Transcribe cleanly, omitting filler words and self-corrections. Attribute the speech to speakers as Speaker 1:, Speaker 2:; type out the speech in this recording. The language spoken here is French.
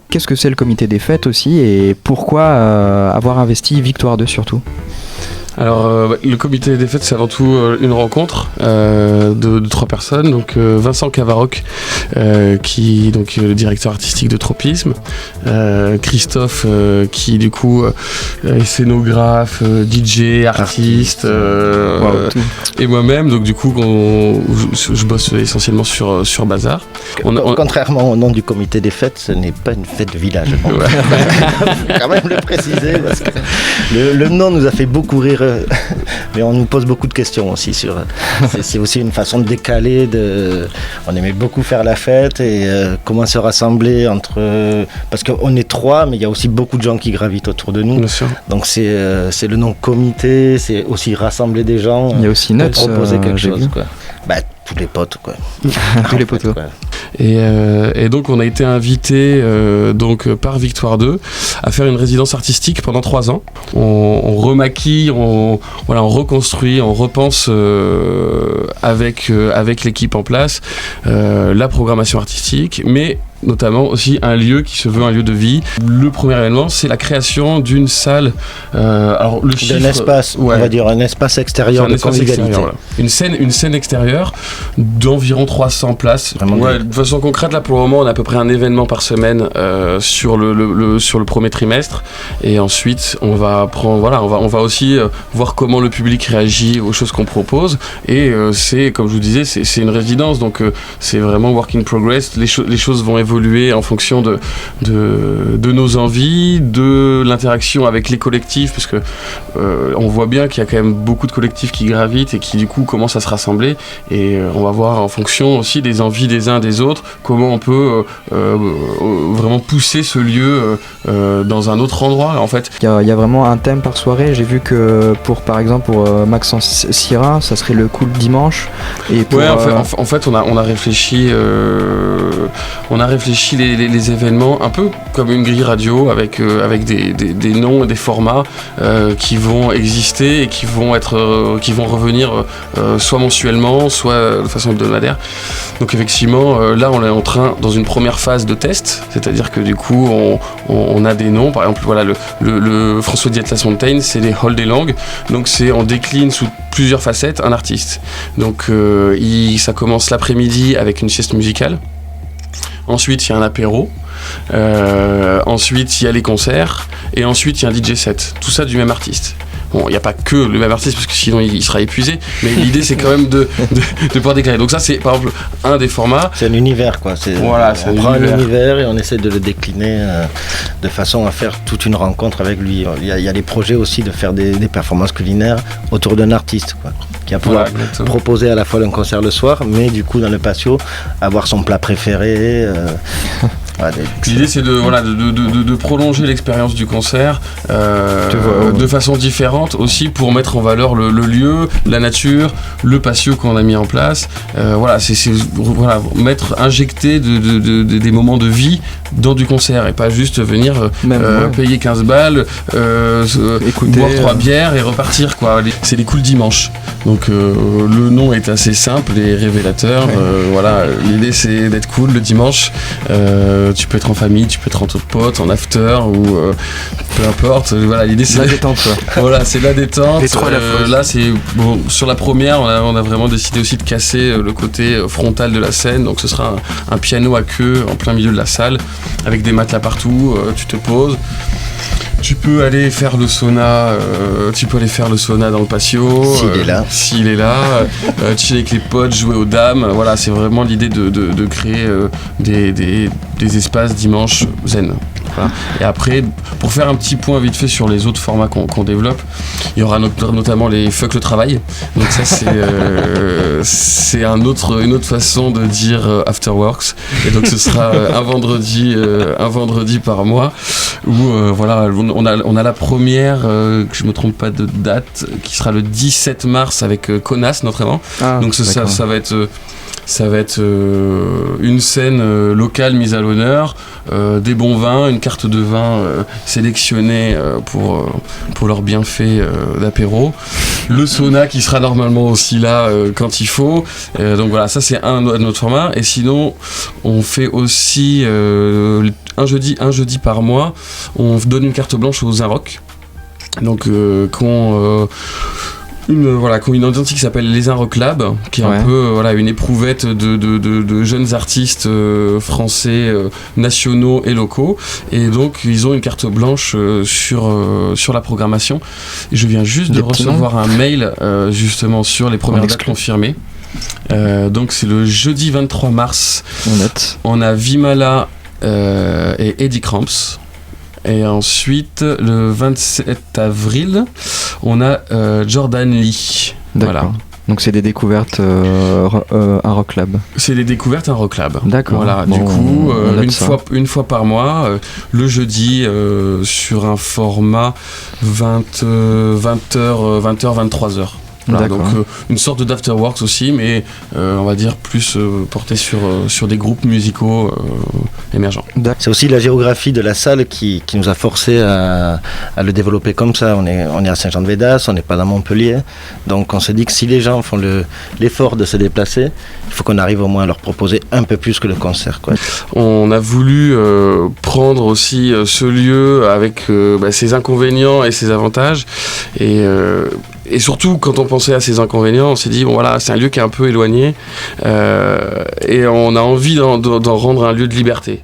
Speaker 1: qu'est-ce que c'est le comité des fêtes aussi et pourquoi avoir investi Victoire 2 surtout?
Speaker 2: Alors, le comité des fêtes, c'est avant tout une rencontre de 3 personnes. Donc, Vincent Cavaroc, qui donc le directeur artistique de Tropisme, Christophe, qui du coup est scénographe, DJ, artiste, et moi-même. Donc, du coup, je bosse essentiellement sur Bazar.
Speaker 3: Contrairement au nom du comité des fêtes, ce n'est pas une fête de village. Il faut quand même le préciser parce que le nom nous a fait beaucoup rire. Mais on nous pose beaucoup de questions aussi c'est aussi une façon de décaler on aimait beaucoup faire la fête et comment se rassembler parce qu'on est 3 mais il y a aussi beaucoup de gens qui gravitent autour de nous.
Speaker 2: Bien sûr.
Speaker 3: Donc c'est le nom comité, c'est aussi rassembler des gens.
Speaker 1: Il y a aussi
Speaker 3: Nuts, proposer quelque chose quoi. Tous les potes quoi.
Speaker 1: Tous les potos.
Speaker 2: Et donc on a été invité donc par Victoire 2 à faire une résidence artistique pendant 3 ans. On remaquille, on reconstruit, on repense avec l'équipe en place la programmation artistique, mais notamment aussi un lieu qui se veut un lieu de vie. Le premier événement, c'est la création d'une salle. Alors le chiffre,
Speaker 3: d'un espace, on va dire un espace extérieur de convivialité.
Speaker 2: Voilà. Une scène extérieure d'environ 300 places. De façon concrète, là pour le moment, on a à peu près un événement par semaine sur le premier trimestre. Et ensuite, on va aussi voir comment le public réagit aux choses qu'on propose. Et c'est, comme je vous disais, c'est une résidence, donc c'est vraiment work in progress. Les choses vont évoluer en fonction de nos envies, de l'interaction avec les collectifs, parce que on voit bien qu'il y a quand même beaucoup de collectifs qui gravitent et qui du coup commencent à se rassembler, et on va voir en fonction aussi des envies des uns des autres comment on peut vraiment pousser ce lieu dans un autre endroit en fait.
Speaker 1: Il y a vraiment un thème par soirée. J'ai vu que par exemple pour Maxence Syrah, ça serait le cool dimanche. Et pour,
Speaker 2: en fait on a réfléchi les événements un peu comme une grille radio avec des noms et des formats qui vont exister et qui vont revenir soit mensuellement, soit de façon hebdomadaire. Donc effectivement, là on est en train dans une première phase de test, c'est-à-dire que du coup on a des noms, par exemple voilà le François Dietlas-Fontaine, c'est les Halls des langues, donc on décline sous plusieurs facettes un artiste. Donc ça commence l'après-midi avec une sieste musicale. Ensuite, il y a un apéro. Ensuite, il y a les concerts. Et ensuite, il y a un DJ set. Tout ça du même artiste. Bon, il n'y a pas que le même artiste, parce que sinon il sera épuisé. Mais l'idée, c'est quand même de pouvoir déclarer. Donc ça, c'est par exemple un des formats.
Speaker 3: C'est un univers, quoi. On prend un univers et on essaie de le décliner de façon à faire toute une rencontre avec lui. Il y a des projets aussi de faire des performances culinaires autour d'un artiste, quoi, qui va pouvoir proposer à la fois un concert le soir, mais du coup, dans le patio, avoir son plat préféré.
Speaker 2: L'idée, c'est de prolonger l'expérience du concert de façon différente aussi, pour mettre en valeur le lieu, la nature, le patio qu'on a mis en place. Injecter des moments de vie dans du concert et pas juste venir payer 15 balles, boire 3 bières et repartir, quoi. C'est les cool dimanches. Donc le nom est assez simple et révélateur. L'idée, c'est d'être cool le dimanche. Tu peux être en famille, tu peux être entre potes, en after ou peu importe. L'idée, c'est
Speaker 1: la détente, quoi.
Speaker 2: Voilà, c'est la détente.
Speaker 1: Là,
Speaker 2: c'est sur la première, on a vraiment décidé aussi de casser le côté frontal de la scène. Donc ce sera un piano à queue en plein milieu de la salle avec des matelas partout. Tu te poses. Tu peux aller faire le sauna, dans le patio. S'il est là. Chiller avec les potes, jouer aux dames. Voilà, c'est vraiment l'idée de créer des espaces dimanche zen. Voilà. Et après, pour faire un petit point vite fait sur les autres formats qu'on développe, il y aura notamment les Fuck le travail. Donc ça, c'est une autre façon de dire Afterworks. Et donc ce sera un vendredi par mois où on a la première, que je me trompe pas de date, qui sera le 17 mars avec Conas notamment. Donc ça va être une scène locale mise à l'honneur, des bons vins, une carte de vin sélectionnée pour leur bienfait d'apéro. Le sauna qui sera normalement aussi là quand il faut. Donc voilà, ça c'est un autre format. Et sinon, on fait aussi un jeudi par mois, on donne une carte blanche aux Inrock. Donc qui ont une identité qui s'appelle les Inrock Lab, qui est un peu une éprouvette de jeunes artistes français nationaux et locaux, et donc ils ont une carte blanche sur la programmation. Et je viens juste de recevoir un mail justement sur les premières dates confirmées. Donc c'est le jeudi 23 mars. On a Vimala et Eddie Cramps. Et ensuite, le 27 avril, on a Jordan Lee.
Speaker 1: D'accord. Voilà. Donc c'est des découvertes un rock lab. C'est des découvertes un rock lab. D'accord. Voilà. Bon, du coup, une fois par mois, le jeudi, sur un format 20h, 23h. Voilà, donc une sorte d'afterworks aussi, mais on va dire plus porté sur des groupes musicaux émergents.
Speaker 3: C'est aussi la géographie de la salle qui nous a forcé à le développer comme ça. On est à Saint-Jean-de-Védas, on n'est pas dans Montpellier, donc on s'est dit que si les gens font l'effort de se déplacer, il faut qu'on arrive au moins à leur proposer un peu plus que le concert, quoi.
Speaker 2: On a voulu prendre aussi ce lieu avec ses inconvénients et ses avantages, et surtout, quand on pensait à ces inconvénients, on s'est dit, bon voilà, c'est un lieu qui est un peu éloigné, et on a envie d'en rendre un lieu de liberté.